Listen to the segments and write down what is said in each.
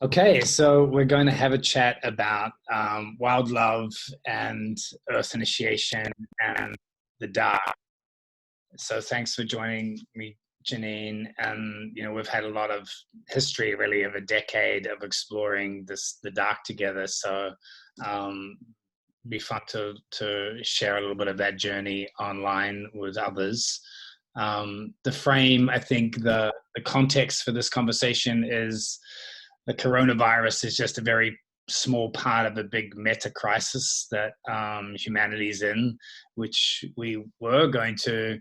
Okay, so we're going to have a chat about wild love and earth initiation and the dark. So thanks for joining me, Janine. And we've had a lot of history, really, of a decade of exploring the dark together. So um, be fun to share a little bit of that journey online with others. The frame, I think, the context for this conversation is the coronavirus is just a very small part of a big meta crisis that humanity is in, which we were going to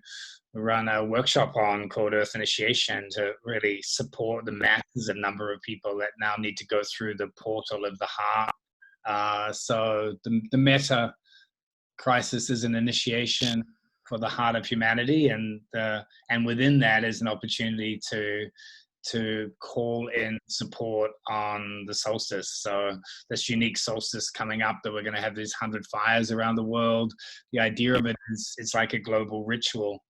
run a workshop on called Earth Initiation to really support the massive number of people that now need to go through the portal of the heart. So the meta crisis is an initiation for the heart of humanity, and within that is an opportunity to call in support on the solstice. So this unique solstice coming up that we're going to have these 100 fires around the world. The idea of it is it's like a global ritual.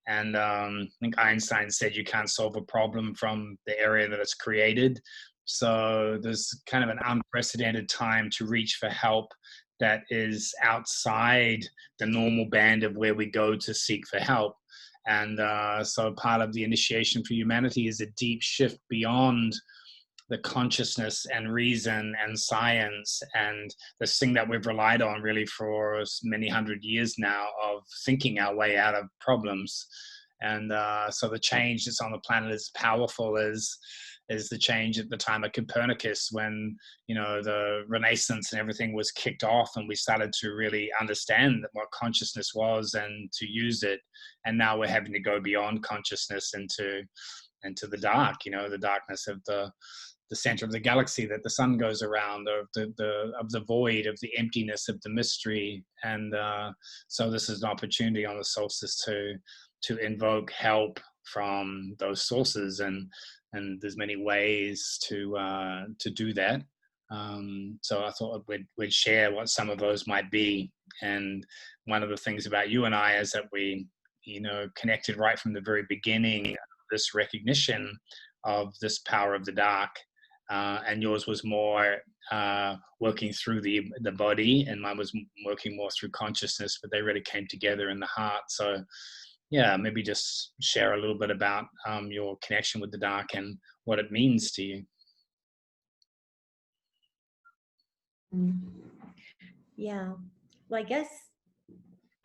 And I think Einstein said you can't solve a problem from the area that it's created. So there's kind of an unprecedented time to reach for help that is outside the normal band of where we go to seek for help. And so part of the initiation for humanity is a deep shift beyond the consciousness and reason and science and this thing that we've relied on really for many hundred years now of thinking our way out of problems. And so the change that's on the planet is powerful as the change at the time of Copernicus, when the Renaissance and everything was kicked off, and we started to really understand what consciousness was and to use it. And now we're having to go beyond consciousness into the dark, the darkness of the center of the galaxy that the sun goes around, of the void, of the emptiness, of the mystery. And so this is an opportunity on the solstice to invoke help from those sources, and there's many ways to do that. So I thought we'd share what some of those might be. And one of the things about you and I is that we connected right from the very beginning, this recognition of this power of the dark. And yours was more working through the body, and mine was working more through consciousness, but they really came together in the heart. So yeah, maybe just share a little bit about your connection with the dark and what it means to you. Yeah, well, I guess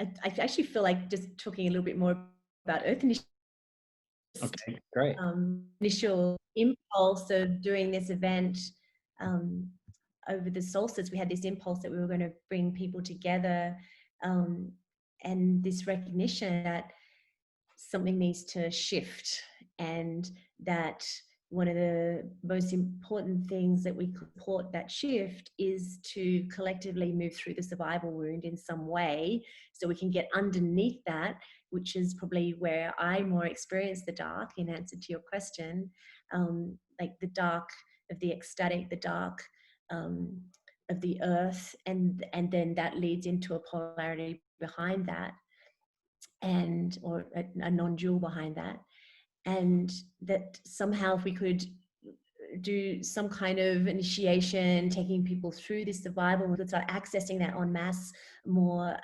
I actually feel like just talking a little bit more about earth initiation. Okay, great. Initial impulse of doing this event over the solstice, we had this impulse that we were going to bring people together, and this recognition that something needs to shift, and that one of the most important things that we support that shift is to collectively move through the survival wound in some way, so we can get underneath that, which is probably where I more experience the dark, in answer to your question, like the dark of the ecstatic, the dark of the earth, and then that leads into a polarity behind that, and or a non-dual behind that. And that somehow if we could do some kind of initiation, taking people through this survival, we could start accessing that en masse more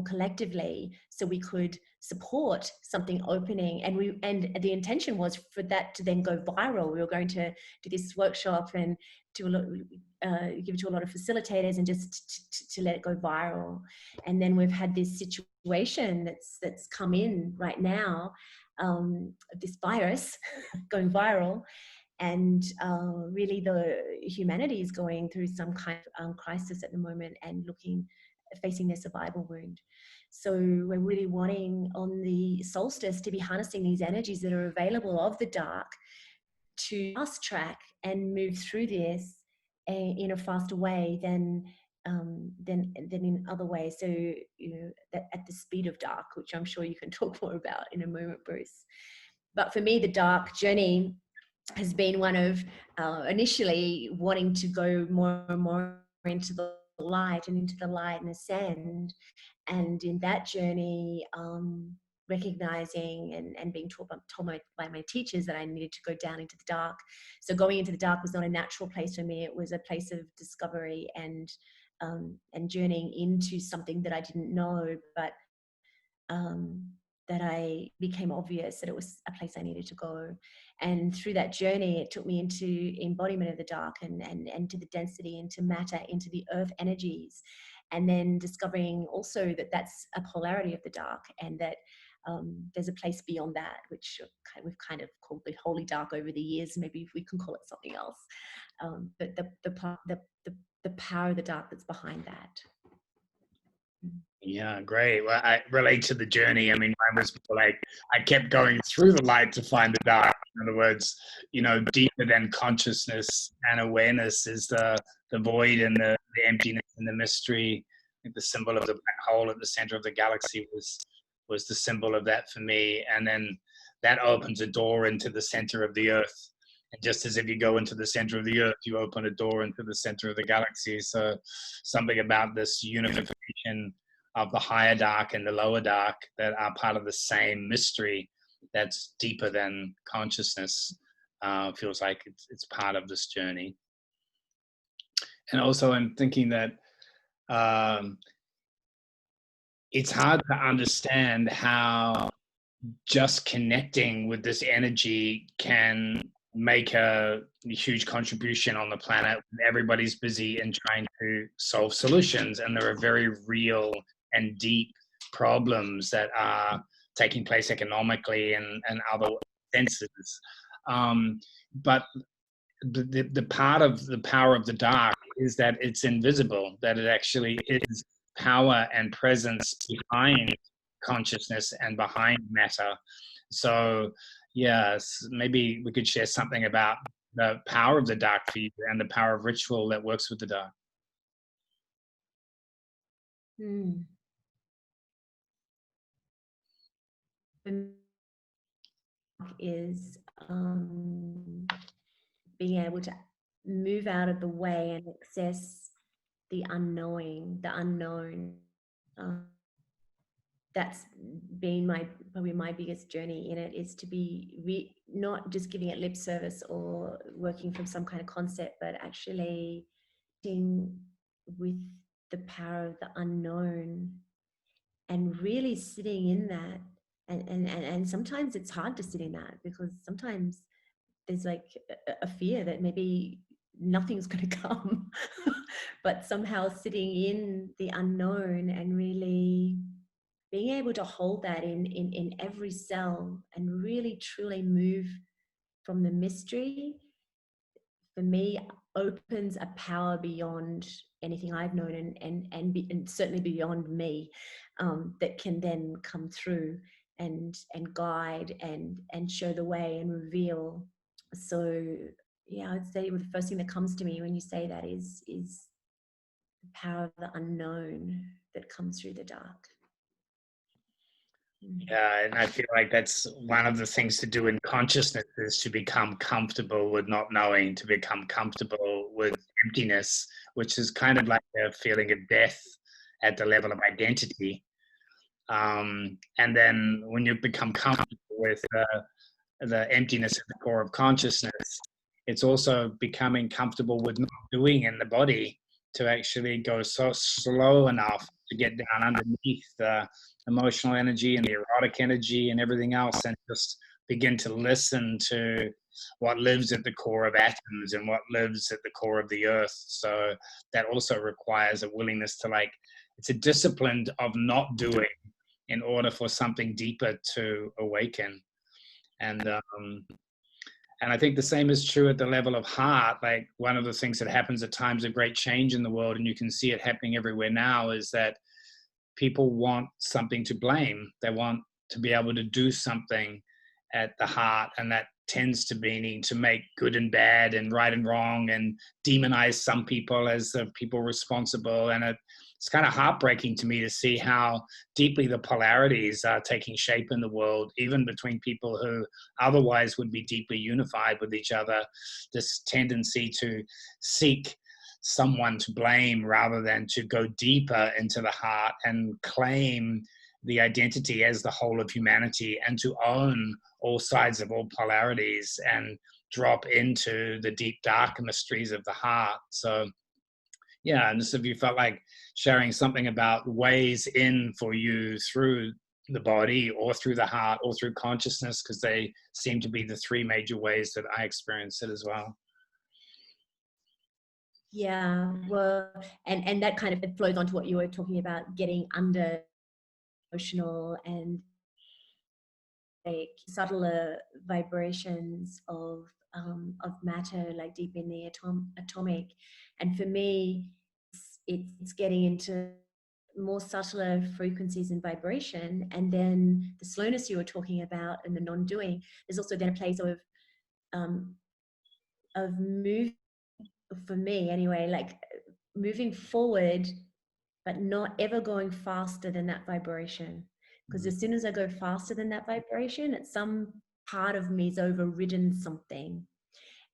collectively, so we could support something opening. And the intention was for that to then go viral. We were going to do this workshop and give it to a lot of facilitators, and just to let it go viral. And then we've had this situation that's come in right now, this virus going viral, and really the humanity is going through some kind of crisis at the moment, and facing their survival wound. So we're really wanting on the solstice to be harnessing these energies that are available of the dark, to fast track and move through this in a faster way than in other ways. So that at the speed of dark, which I'm sure you can talk more about in a moment, Bruce. But for me, the dark journey has been one of initially wanting to go more and more into the light and ascend. And in that journey, recognizing and being told by my teachers that I needed to go down into the dark. So going into the dark was not a natural place for me. It was a place of discovery and journeying into something that I didn't know, but that I became obvious that it was a place I needed to go. And through that journey, it took me into embodiment of the dark and to the density, into matter, into the earth energies. And then discovering also that that's a polarity of the dark, and that there's a place beyond that, which we've kind of called the holy dark over the years. Maybe if we can call it something else. But the power of the dark that's behind that. Yeah, great. Well, I relate to the journey. I mean, mine was like, I kept going through the light to find the dark. In other words, you know, deeper than consciousness and awareness is the void and the emptiness and the mystery. I think the symbol of the black hole at the center of the galaxy was the symbol of that for me. And then that opens a door into the center of the earth. And just as if you go into the center of the earth, you open a door into the center of the galaxy. So something about this unification of the higher dark and the lower dark that are part of the same mystery that's deeper than consciousness feels like it's part of this journey. And also I'm thinking that it's hard to understand how just connecting with this energy can make a huge contribution on the planet. Everybody's busy and trying to solve solutions, and there are very real and deep problems that are taking place economically and other senses. But the part of the power of the dark is that it's invisible, that it actually is power and presence behind consciousness and behind matter. So yes, maybe we could share something about the power of the dark for you and the power of ritual that works with the dark. Is being able to move out of the way and access the unknowing, the unknown. That's been probably my biggest journey in it, is to be not just giving it lip service or working from some kind of concept, but actually being with the power of the unknown and really sitting in that. And sometimes it's hard to sit in that, because sometimes there's like a fear that maybe nothing's going to come. But somehow sitting in the unknown and really being able to hold that in every cell and really truly move from the mystery, for me, opens a power beyond anything I've known, and certainly beyond me, that can then come through and guide and show the way and reveal. So yeah, I'd say the first thing that comes to me when you say that is the power of the unknown that comes through the dark. Yeah, and I feel like that's one of the things to do in consciousness, is to become comfortable with not knowing, to become comfortable with emptiness, which is kind of like a feeling of death at the level of identity. And then when you become comfortable with the emptiness at the core of consciousness, it's also becoming comfortable with not doing in the body, to actually go so slow enough to get down underneath the emotional energy and the erotic energy and everything else, and just begin to listen to what lives at the core of atoms and what lives at the core of the earth. So that also requires a willingness to, like, it's a discipline of not doing in order for something deeper to awaken. And I think the same is true at the level of heart. Like, one of the things that happens at times of great change in the world, and you can see it happening everywhere now, is that people want something to blame. They want to be able to do something at the heart, and that tends to be to make good and bad and right and wrong, and demonize some people as the people responsible. And it's kind of heartbreaking to me to see how deeply the polarities are taking shape in the world, even between people who otherwise would be deeply unified with each other. This tendency to seek someone to blame rather than to go deeper into the heart and claim the identity as the whole of humanity, and to own all sides of all polarities and drop into the deep dark mysteries of the heart. So yeah, and just if you felt like sharing something about ways in for you through the body or through the heart or through consciousness, because they seem to be the three major ways that I experience it as well. Yeah, well, and that kind of, it flows onto what you were talking about, getting under emotional and like subtler vibrations of matter, like deep in the atomic. And for me, it's getting into more subtler frequencies and vibration. And then the slowness you were talking about and the non-doing, there's also then a place um, of move, for me anyway, like moving forward, but not ever going faster than that vibration. Because as soon as I go faster than that vibration, it's some part of me's overridden something.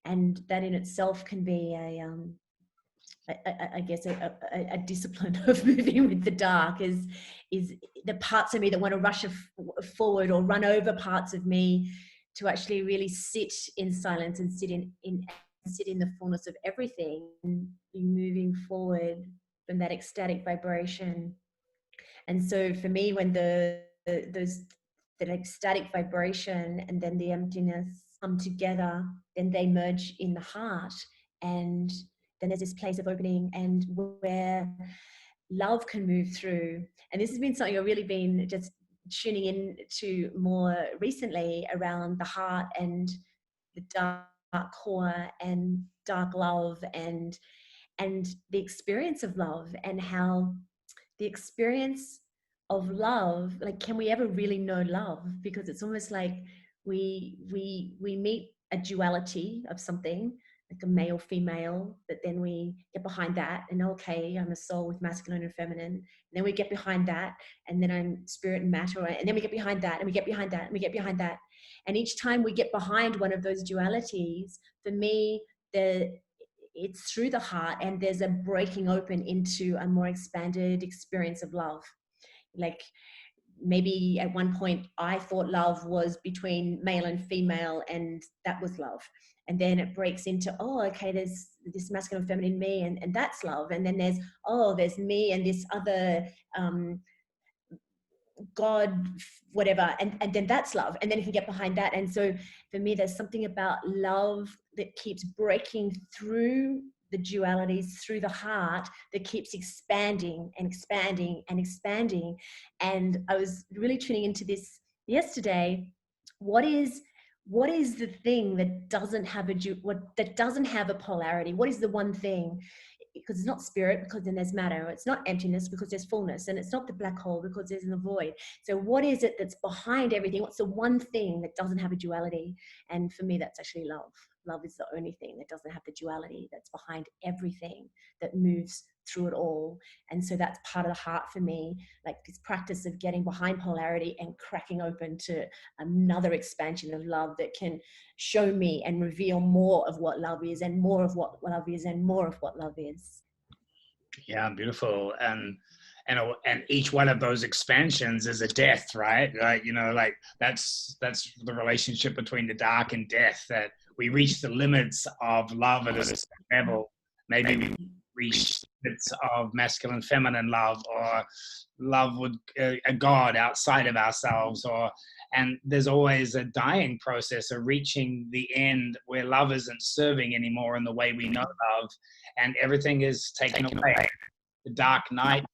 And that in itself can be I guess a discipline of moving with the dark, is the parts of me that want to rush forward or run over parts of me, to actually really sit in silence and sit in the fullness of everything, and be moving forward from that ecstatic vibration. And so for me, when those that ecstatic vibration and then the emptiness come together, then they merge in the heart, and then there's this place of opening, and where love can move through. And this has been something I've really been just tuning in to more recently, around the heart and the dark core and dark love, and the experience of love, and how the experience of love, like, can we ever really know love? Because it's almost like we meet a duality of something, like a male female, but then we get behind that, and okay, I'm a soul with masculine and feminine, and then we get behind that, and then I'm spirit and matter, and then we get behind that, and we get behind that, and we get behind that. And each time we get behind one of those dualities, for me, it's through the heart, and there's a breaking open into a more expanded experience of love. Like, maybe at one point I thought love was between male and female, and that was love. And then it breaks into, oh, okay, there's this masculine and feminine me, and that's love. And then there's me and this other God, whatever, and then that's love, and then you can get behind that. And so for me, there's something about love that keeps breaking through the dualities, through the heart, that keeps expanding and expanding and expanding. And I was really tuning into this yesterday. What is the thing that doesn't have that doesn't have a polarity? What is the one thing? Because it's not spirit, because then there's matter. It's not emptiness, because there's fullness. And it's not the black hole, because there's the void. So what is it that's behind everything? What's the one thing that doesn't have a duality? And for me, that's actually love. Love is the only thing that doesn't have the duality, that's behind everything, that moves through it all. And so that's part of the heart for me, like this practice of getting behind polarity and cracking open to another expansion of love that can show me and reveal more of what love is, and more of what love is, and more of what love is. Yeah, beautiful. And each one of those expansions is a death, right? Like, you know, like that's the relationship between the dark and death, that we reach the limits of love at a certain level. Maybe we reach the limits of masculine, feminine love, or love with a God outside of ourselves, and there's always a dying process of reaching the end where love isn't serving anymore in the way we know love, and everything is taken away. The dark night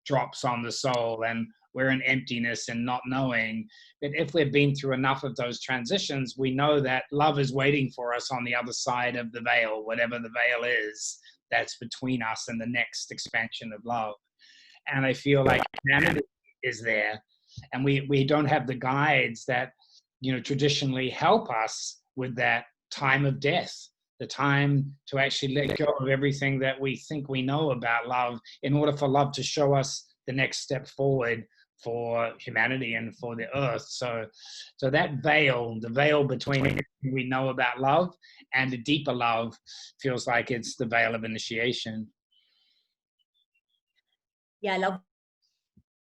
drops on the soul, and we're in emptiness and not knowing. But if we've been through enough of those transitions, we know that love is waiting for us on the other side of the veil, whatever the veil is that's between us and the next expansion of love. And I feel like humanity is there, and we don't have the guides that, you know, traditionally help us with that time of death, the time to actually let go of everything that we think we know about love, in order for love to show us the next step forward for humanity and for the earth. So that veil, the veil between everything we know about love and the deeper love, feels like it's the veil of initiation. Yeah, I love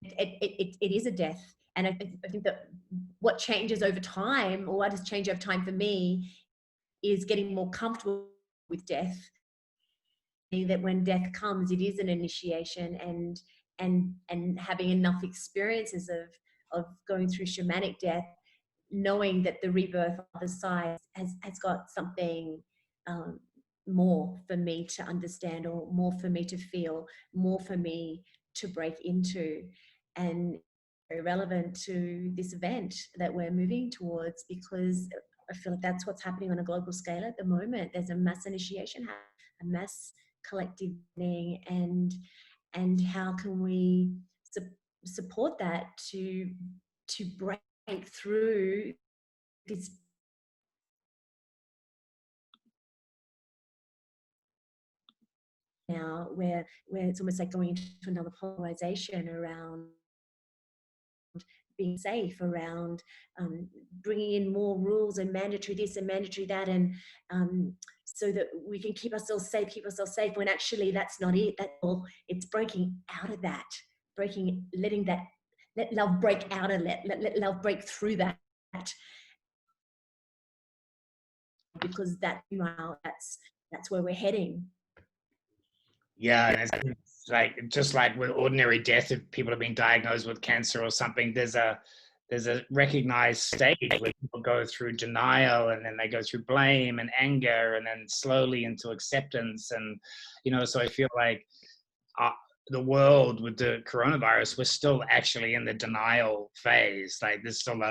it is a death. And I think that what changes over time, or what has changed over time for me, is getting more comfortable with death. That when death comes, it is an initiation, and having enough experiences of going through shamanic death, knowing that the rebirth on the other side has got something more for me to understand, or more for me to feel, more for me to break into. And very relevant to this event that we're moving towards, because I feel like that's what's happening on a global scale at the moment. There's a mass initiation, a mass collective thing, and how can we support that to break through this now, where it's almost like going into another polarization around being safe, around bringing in more rules and mandatory this and mandatory that, and so that we can keep ourselves safe, when actually that's not it. That's all. It's breaking out of that, let love break out of it, let love break through that, because that's where we're heading. Yeah, and it's like, just like with ordinary death, if people have been diagnosed with cancer or something, there's a recognized stage where people go through denial, and then they go through blame and anger, and then slowly into acceptance. And so I feel like the world with the coronavirus, we're still actually in the denial phase. Like, there's still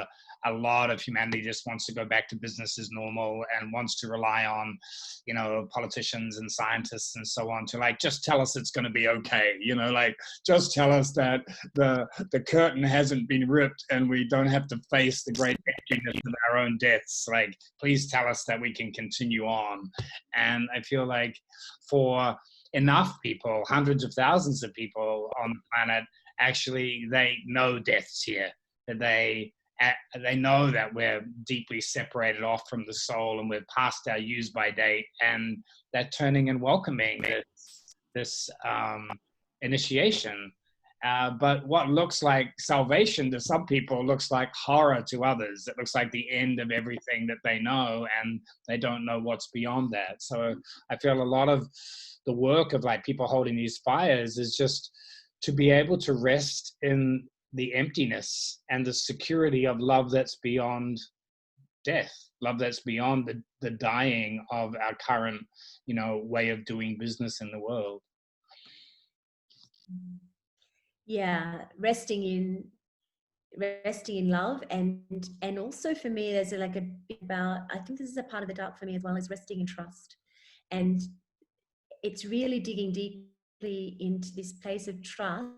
a lot of humanity just wants to go back to business as normal, and wants to rely on, politicians and scientists and so on to, like, just tell us it's going to be okay. Like, just tell us that the curtain hasn't been ripped and we don't have to face the great emptiness of our own deaths. Like, please tell us that we can continue on. And I feel like for enough people, hundreds of thousands of people on the planet, actually, they know death's here, that they know that we're deeply separated off from the soul, and we're past our use by date, and they're turning and welcoming this initiation. But what looks like salvation to some people looks like horror to others. It looks like the end of everything that they know, and they don't know what's beyond that. So I feel a lot of the work of, like, people holding these fires is just to be able to rest in the emptiness and the security of love that's beyond death, love that's beyond the dying of our current, way of doing business in the world. Yeah, resting in love, and also for me, there's like a bit about, I think this is a part of the dark for me as well, is resting in trust. And it's really digging deeply into this place of trust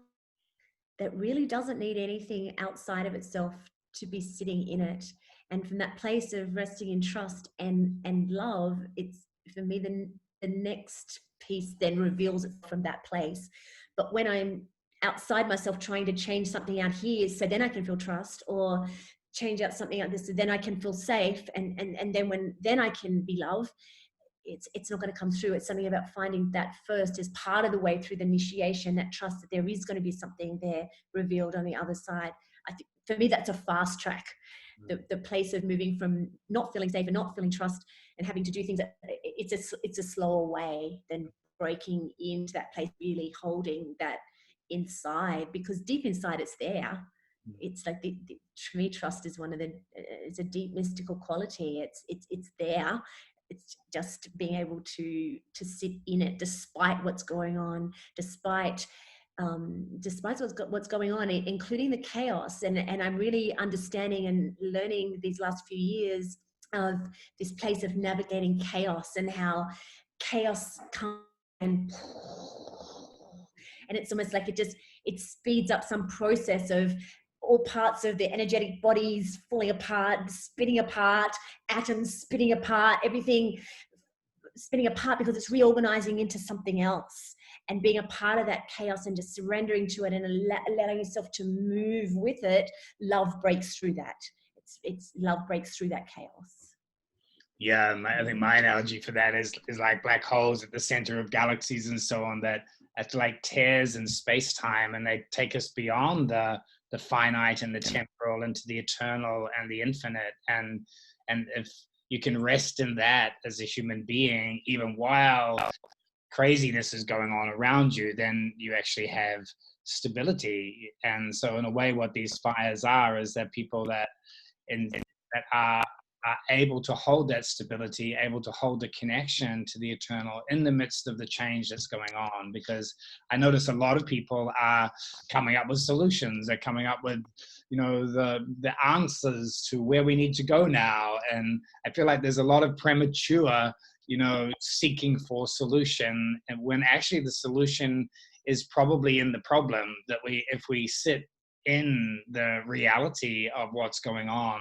that really doesn't need anything outside of itself to be sitting in it. And from that place of resting in trust and love, it's, for me, the next piece then reveals it from that place. But when I'm outside myself trying to change something out here, so then I can feel trust, or change out something like this, so then I can feel safe, and then I can be love, it's not going to come through. It's something about finding that first as part of the way through the initiation, that trust that there is going to be something there revealed on the other side. I think for me, that's a fast track. The place of moving from not feeling safe and not feeling trust and having to do things, it's a slower way than breaking into that place, really holding that inside, because deep inside it's there. It's like for me, trust is it's a deep mystical quality. It's there. It's just being able to sit in it, despite what's going on, despite what's going on, including the chaos. And I'm really understanding and learning these last few years of this place of navigating chaos, and how chaos comes and it's almost like it speeds up some process of all parts of the energetic bodies falling apart, spitting apart, atoms spitting apart, everything spinning apart, because it's reorganizing into something else. And being a part of that chaos and just surrendering to it and allowing yourself to move with it, love breaks through that. It's love breaks through that chaos. Yeah, I think my analogy for that is like black holes at the center of galaxies and so on, that at like tears in space-time, and they take us beyond the finite and the temporal into the eternal and the infinite. And if you can rest in that as a human being, even while craziness is going on around you, then you actually have stability. And so in a way, what these fires are is that people that are able to hold that stability, able to hold the connection to the eternal in the midst of the change that's going on. Because I notice a lot of people are coming up with solutions. They're coming up with, you know, the answers to where we need to go now. And I feel like there's a lot of premature, you know, seeking for solution, and when actually the solution is probably in the problem. That if we sit in the reality of what's going on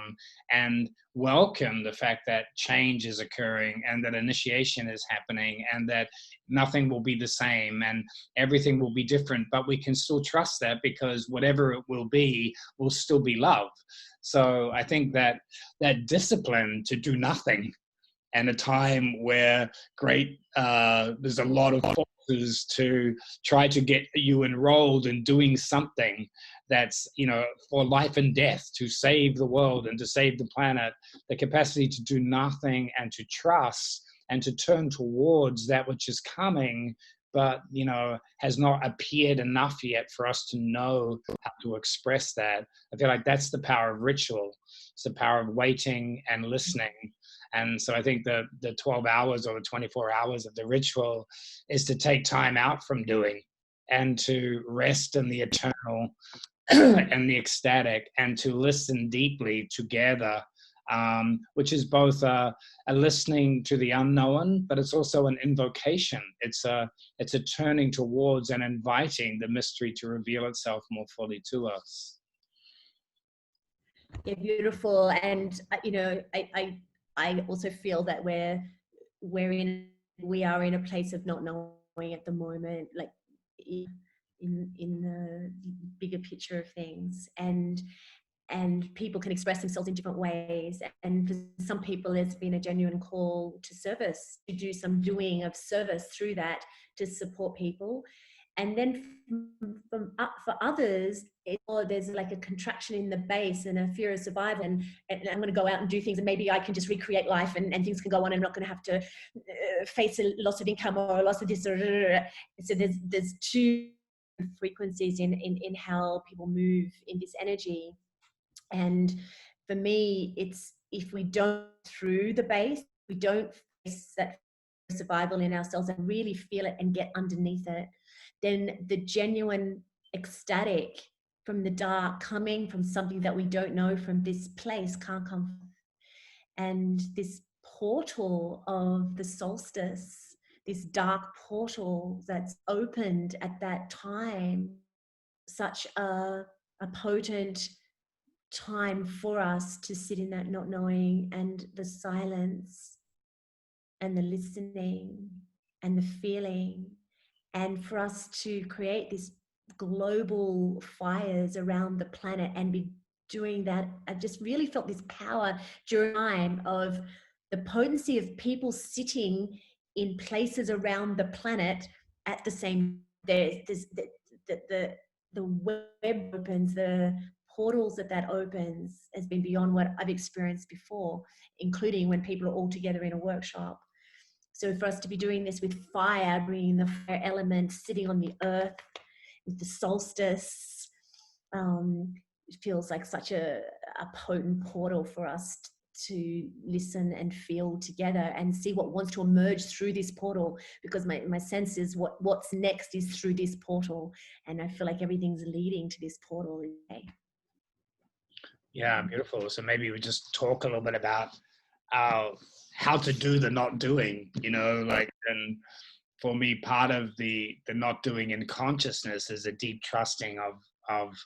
and welcome the fact that change is occurring and that initiation is happening and that nothing will be the same and everything will be different, but we can still trust that, because whatever it will still be love. So I think that discipline to do nothing, and a time where there's a lot of forces to try to get you enrolled in doing something that's, you know, for life and death, to save the world and to save the planet. The capacity to do nothing and to trust and to turn towards that which is coming, but, you know, has not appeared enough yet for us to know how to express that. I feel like that's the power of ritual. It's the power of waiting and listening. And so I think the 12 hours or the 24 hours of the ritual is to take time out from doing and to rest in the eternal and the ecstatic, and to listen deeply together, which is both a listening to the unknown, but it's also an invocation. It's a turning towards and inviting the mystery to reveal itself more fully to us. Yeah, beautiful. And you know, I also feel that we are in a place of not knowing at the moment, like in the bigger picture of things, and people can express themselves in different ways. And for some people, there's been a genuine call to service, to do some doing of service through that, to support people. And then for others, there's like a contraction in the base and a fear of survival, and I'm going to go out and do things, and maybe I can just recreate life, and things can go on. I'm not going to have to face a loss of income or a loss of this. So there's two frequencies in how people move in this energy. And for me, it's, if we don't through the base, we don't face that survival in ourselves and really feel it and get underneath it, then the genuine ecstatic from the dark, coming from something that we don't know from this place, can't come. And this portal of the solstice, this dark portal that's opened at that time, such a potent time for us to sit in that not knowing and the silence and the listening and the feeling, and for us to create these global fires around the planet and be doing that. I've just really felt this power during time of the potency of people sitting in places around the planet at the same. There's the web opens, the portals that opens has been beyond what I've experienced before, including when people are all together in a workshop. So for us to be doing this with fire, bringing the fire element, sitting on the earth with the solstice, it feels like such a potent portal for us to listen and feel together and see what wants to emerge through this portal, because my sense is what's next is through this portal, and I feel like everything's leading to this portal today. Yeah, beautiful. So maybe we just talk a little bit about how to do the not doing, you know, like, and for me, part of the not doing in consciousness is a deep trusting of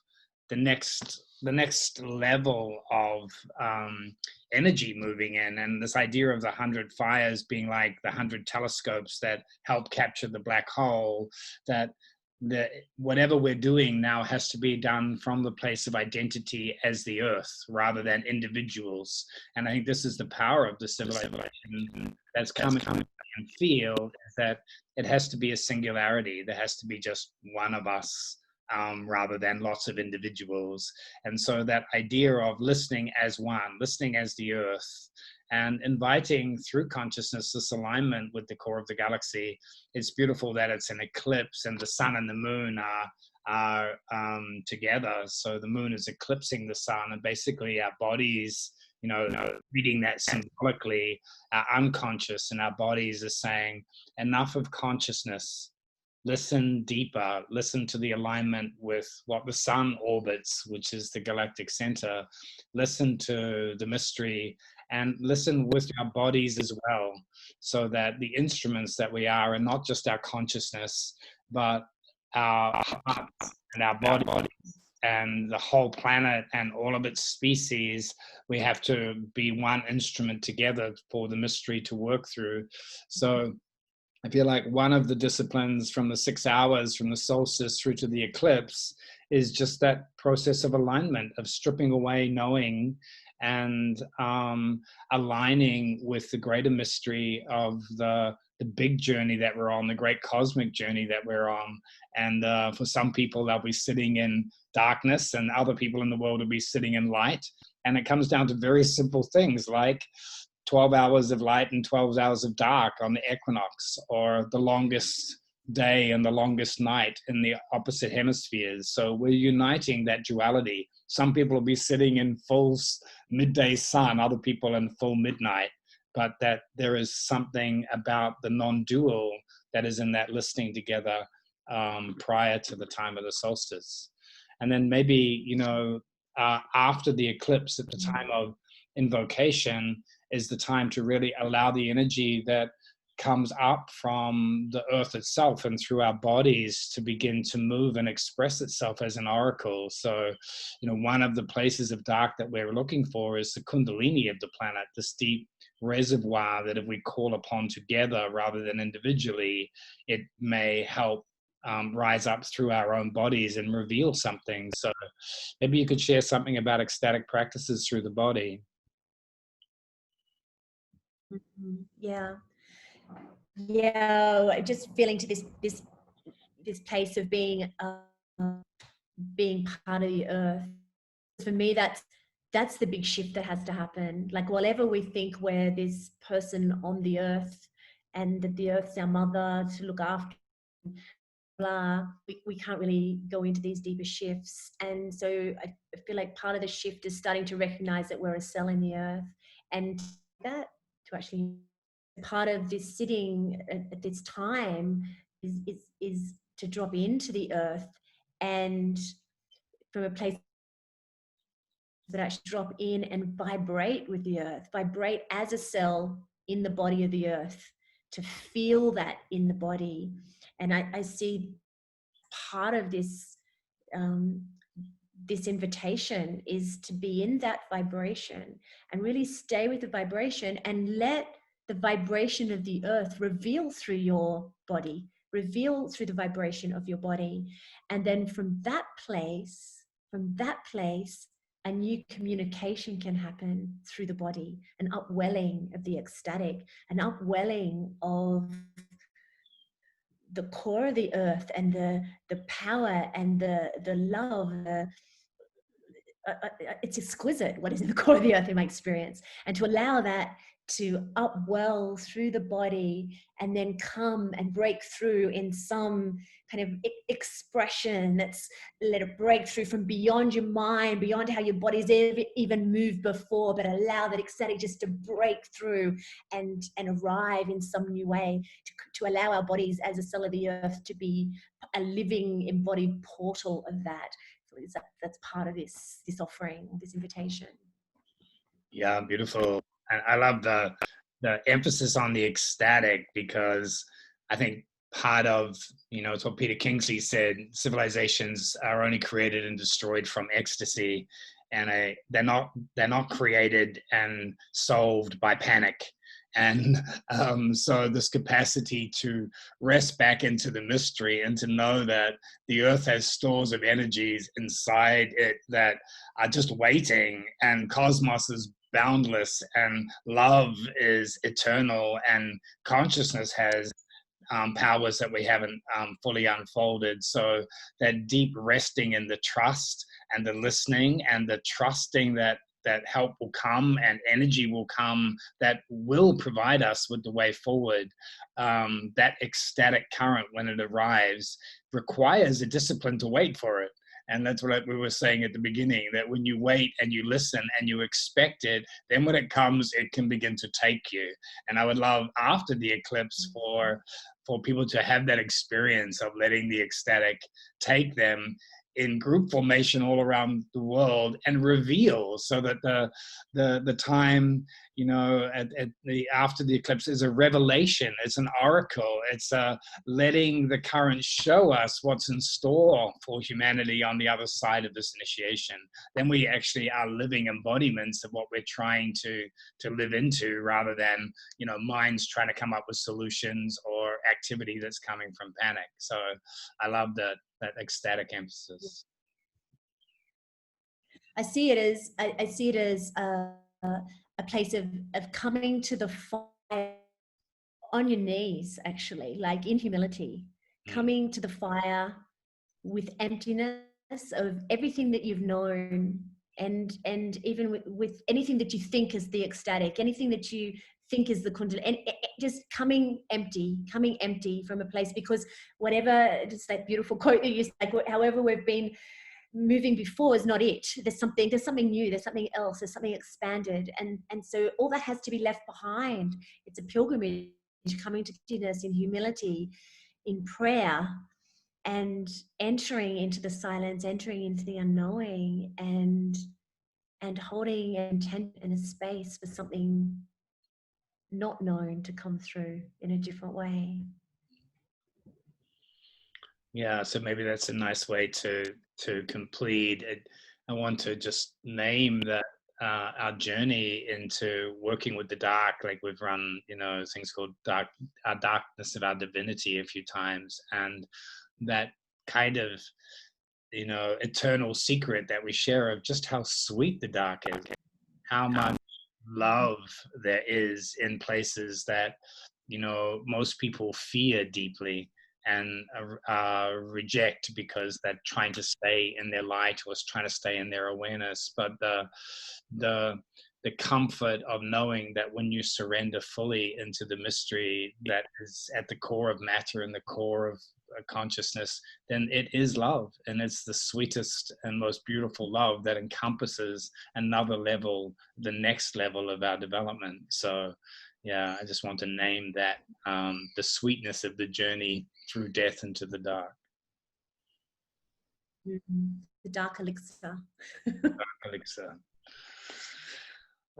the next level of energy moving in, and this idea of the 100 fires being like the 100 telescopes that help capture the black hole, that whatever we're doing now has to be done from the place of identity as the earth rather than individuals. And I think this is the power of the civilization that's coming and feel, is that it has to be a singularity. There has to be just one of us, rather than lots of individuals. And so that idea of listening as one, listening as the earth, and inviting through consciousness this alignment with the core of the galaxy. It's beautiful that it's an eclipse and the sun and the moon are together. So the moon is eclipsing the sun, and basically our bodies, reading that symbolically, our unconscious and our bodies are saying, enough of consciousness. Listen deeper, listen to the alignment with what the sun orbits, which is the galactic center. Listen to the mystery and listen with our bodies as well, so that the instruments that we are not just our consciousness, but our hearts and our bodies and the whole planet and all of its species. We have to be one instrument together for the mystery to work through. So I feel like one of the disciplines from the 6 hours from the solstice through to the eclipse is just that process of alignment, of stripping away knowing and aligning with the greater mystery of the big journey that we're on, the great cosmic journey that we're on. And for some people, they'll be sitting in darkness, and other people in the world will be sitting in light. And it comes down to very simple things like 12 hours of light and 12 hours of dark on the equinox, or the longest day and the longest night in the opposite hemispheres. So we're uniting that duality. Some people will be sitting in full midday sun, other people in full midnight, but that there is something about the non-dual that is in that listening together prior to the time of the solstice. And then maybe, after the eclipse, at the time of invocation, is the time to really allow the energy that comes up from the earth itself and through our bodies to begin to move and express itself as an oracle. So, one of the places of dark that we're looking for is the kundalini of the planet, this deep reservoir that if we call upon together rather than individually, it may help rise up through our own bodies and reveal something. So maybe you could share something about ecstatic practices through the body. Yeah, just feeling to this place of being part of the earth. For me, that's the big shift that has to happen. Like, whatever we think we're this person on the earth, and that the earth's our mother to look after, blah, we can't really go into these deeper shifts. And so I feel like part of the shift is starting to recognize that we're a cell in the earth, and that to actually part of this sitting at this time is to drop into the earth, and from a place that actually drop in and vibrate with the earth, vibrate as a cell in the body of the earth, to feel that in the body. And I see part of this this invitation is to be in that vibration and really stay with the vibration, and let the vibration of the earth reveal through your body, reveal through the vibration of your body. And then from that place, a new communication can happen through the body, an upwelling of the ecstatic, an upwelling of the core of the earth, and the power and the love. It's exquisite what is in the core of the earth in my experience, and to allow that to upwell through the body and then come and break through in some kind of expression that's let it break through from beyond your mind, beyond how your body's ever even moved before, but allow that ecstatic just to break through and arrive in some new way, to allow our bodies as a cell of the earth to be a living embodied portal of that. So that's part of this offering, this invitation. Yeah, beautiful. And I love the emphasis on the ecstatic, because I think part of, it's what Peter Kingsley said, civilizations are only created and destroyed from ecstasy, and they're not created and solved by panic. And so this capacity to rest back into the mystery and to know that the earth has stores of energies inside it that are just waiting, and cosmos is boundless, and love is eternal, and consciousness has powers that we haven't fully unfolded. So that deep resting in the trust and the listening and the trusting that help will come and energy will come that will provide us with the way forward. That ecstatic current, when it arrives, requires a discipline to wait for it. And that's what we were saying at the beginning, that when you wait and you listen and you expect it, then when it comes, it can begin to take you. And I would love after the eclipse for people to have that experience of letting the ecstatic take them in group formation all around the world and reveal, so that the time, you know, at the after the eclipse is a revelation. It's an oracle. It's letting the current show us what's in store for humanity on the other side of this initiation. Then we actually are living embodiments of what we're trying to live into, rather than, you know, minds trying to come up with solutions or activity that's coming from panic. So I love that ecstatic emphasis. I see it as a place of coming to the fire on your knees, actually, like in humility, coming to the fire with emptiness of everything that you've known, and even with anything that you think is the ecstatic, anything that you think is the kundalini, and just coming empty from a place, because whatever, just that beautiful quote that you said, like, however we've been moving before is not it. There's something new, there's something else, there's something expanded, and so all that has to be left behind. It's a pilgrimage, coming to emptiness in humility, in prayer, and entering into the silence, entering into the unknowing, and holding an intent in a space for something not known to come through in a different way. Yeah, so maybe that's a nice way to complete it. I want to just name that our journey into working with the dark, like we've run, you know, things called our darkness of our divinity a few times, and that kind of, you know, eternal secret that we share of just how sweet the dark is, how much love there is in places that, you know, most people fear deeply and reject because they're trying to stay in their light or trying to stay in their awareness. But the comfort of knowing that when you surrender fully into the mystery that is at the core of matter and the core of consciousness, then it is love, and it's the sweetest and most beautiful love that encompasses another level, the next level of our development. So yeah, I just want to name that, the sweetness of the journey through death into the dark. The dark elixir. Dark elixir.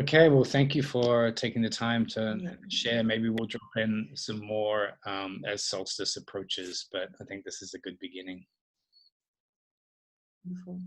Okay, well, thank you for taking the time to share. Maybe we'll drop in some more as Solstice approaches, but I think this is a good beginning. Wonderful.